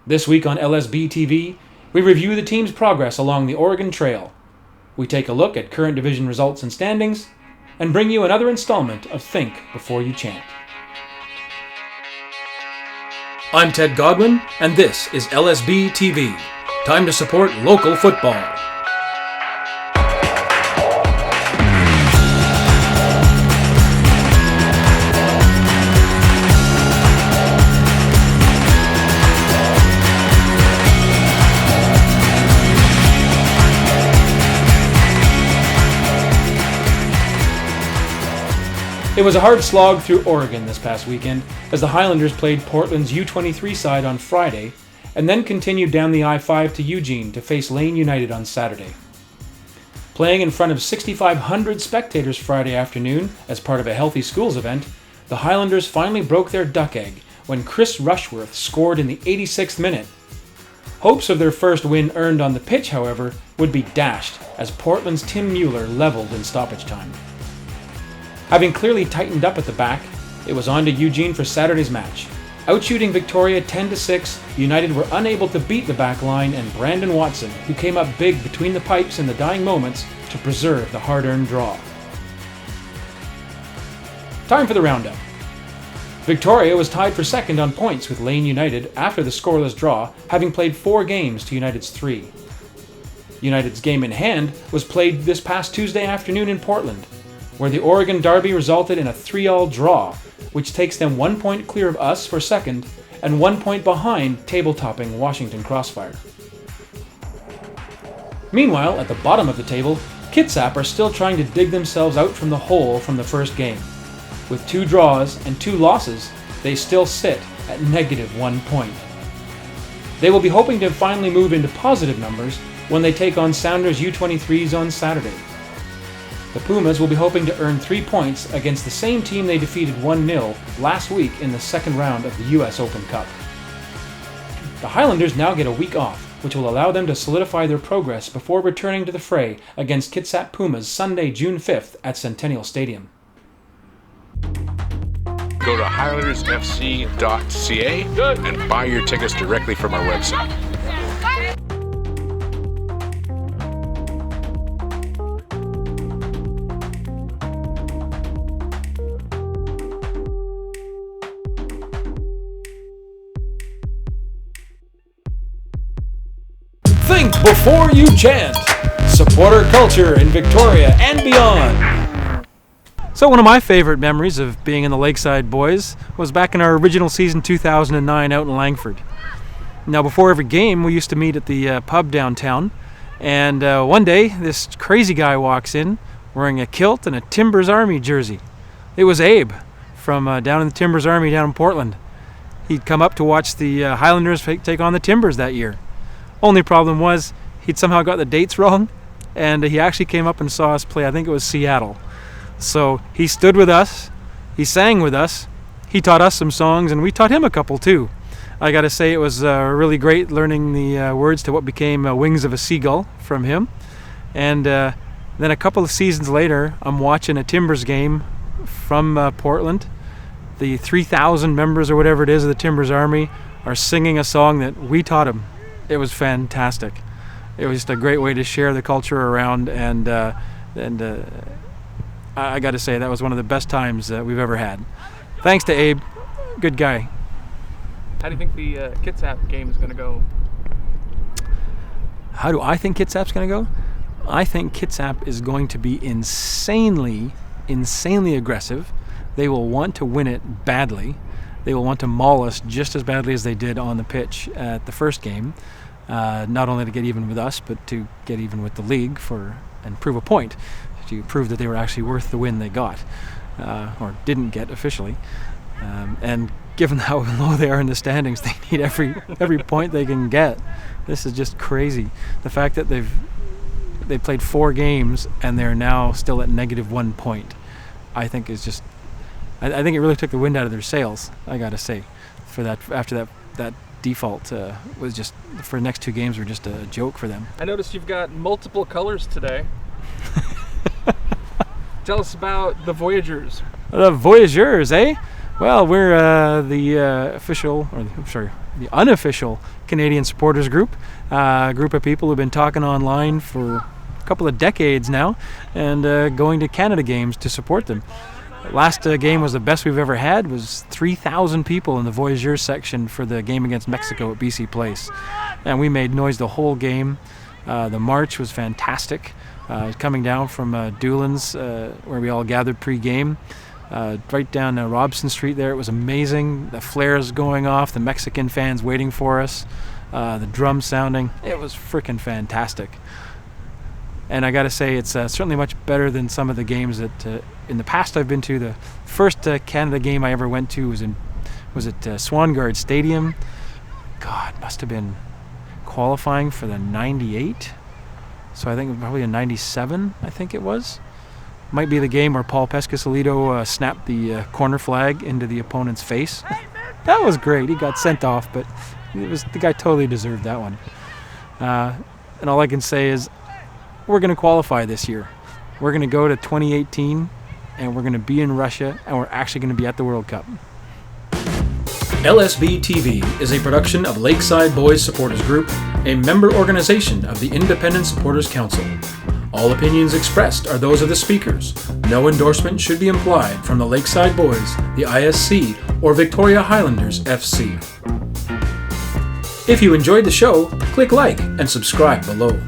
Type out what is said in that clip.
This week on LSBTV, we review the team's progress along the Oregon Trail. We take a look at current division results and standings, and bring you another installment of Think Before You Chant. I'm Ted Godwin, and this is LSBTV. Time to support local football. It was a hard slog through Oregon this past weekend as the Highlanders played Portland's U23 side on Friday and then continued down the Ep5 to Eugene to face Lane United on Saturday. Playing in front of 6,500 spectators Friday afternoon as part of a Healthy Schools event, the Highlanders finally broke their duck egg when Chris Rushworth scored in the 86th minute. Hopes of their first win earned on the pitch, however, would be dashed as Portland's Tim Mueller leveled in stoppage time. Having clearly tightened up at the back, it was on to Eugene for Saturday's match. Outshooting Victoria 10-6, United were unable to beat the back line and Brandon Watson, who came up big between the pipes in the dying moments to preserve the hard-earned draw. Time for the roundup. Victoria was tied for second on points with Lane United after the scoreless draw, having played 4 games to United's 3. United's game in hand was played this past Tuesday afternoon in Portland, where the Oregon Derby resulted in a 3-all draw, which takes them 1 point clear of us for second and 1 point behind table-topping Washington Crossfire. Meanwhile, at the bottom of the table, Kitsap are still trying to dig themselves out from the hole from the first game. With 2 draws and 2 losses, they still sit at -1 point. They will be hoping to finally move into positive numbers when they take on Sounders U23s on Saturday. The Pumas will be hoping to earn 3 points against the same team they defeated 1-0 last week in the second round of the U.S. Open Cup. The Highlanders now get a week off, which will allow them to solidify their progress before returning to the fray against Kitsap Pumas Sunday, June 5th at Centennial Stadium. Go to HighlandersFC.ca and buy your tickets directly from our website. Think Before You Chant! Supporter culture in Victoria and beyond! So one of my favorite memories of being in the Lakeside Boys was back in our original season 2009 out in Langford. Now before every game we used to meet at the pub downtown, and one day this crazy guy walks in wearing a kilt and a Timbers Army jersey. It was Abe from down in the Timbers Army down in Portland. He'd come up to watch the Highlanders take on the Timbers that year. Only problem was he'd somehow got the dates wrong, and he actually came up and saw us play. I think it was Seattle. So he stood with us, he sang with us, he taught us some songs, and we taught him a couple too. I gotta say it was really great learning the words to what became Wings of a Seagull from him. And then a couple of seasons later, I'm watching a Timbers game from Portland. The 3,000 members or whatever it is of the Timbers Army are singing a song that we taught him. It was fantastic. It was just a great way to share the culture around, and I got to say that was one of the best times we've ever had. Thanks to Abe, good guy. How do you think the Kitsap game is going to go? How do I think Kitsap's going to go? I think Kitsap is going to be insanely aggressive. They will want to win it badly. They will want to maul us just as badly as they did on the pitch at the first game, not only to get even with us, but to get even with the league and prove a point, to prove that they were actually worth the win they got, or didn't get officially. And given how low they are in the standings, they need every point they can get. This is just crazy. The fact that they've played 4 games and they're now still at -1 point, I think is just. I think it really took the wind out of their sails, I gotta say, for that after that default was just for the next 2 games were just a joke for them. I noticed you've got multiple colors today. Tell us about the Voyageurs. The Voyageurs, eh? Well, we're the official, the unofficial Canadian supporters group, a group of people who've been talking online for a couple of decades now and going to Canada games to support them. Last game was the best we've ever had. It was 3,000 people in the Voyageurs section for the game against Mexico at BC Place. And we made noise the whole game. The march was fantastic. Coming down from Doolin's, where we all gathered pre-game, right down Robson Street there. It was amazing. The flares going off, the Mexican fans waiting for us, the drums sounding. It was freaking fantastic. And I got to say, it's certainly much better than some of the games that in the past I've been to. The first Canada game I ever went to was at Swangard Stadium. God, must have been qualifying for the 98. So I think probably a 97, I think it was. Might be the game where Paul Pescasolido snapped the corner flag into the opponent's face. That was great. He got sent off, but the guy totally deserved that one. And all I can say is we're going to qualify this year. We're going to go to 2018, and we're going to be in Russia, and we're actually going to be at the World Cup. LSBTV is a production of Lakeside Boys Supporters Group, a member organization of the Independent Supporters Council. All opinions expressed are those of the speakers. No endorsement should be implied from the Lakeside Boys, the ISC, or Victoria Highlanders FC. If you enjoyed the show, click like and subscribe below.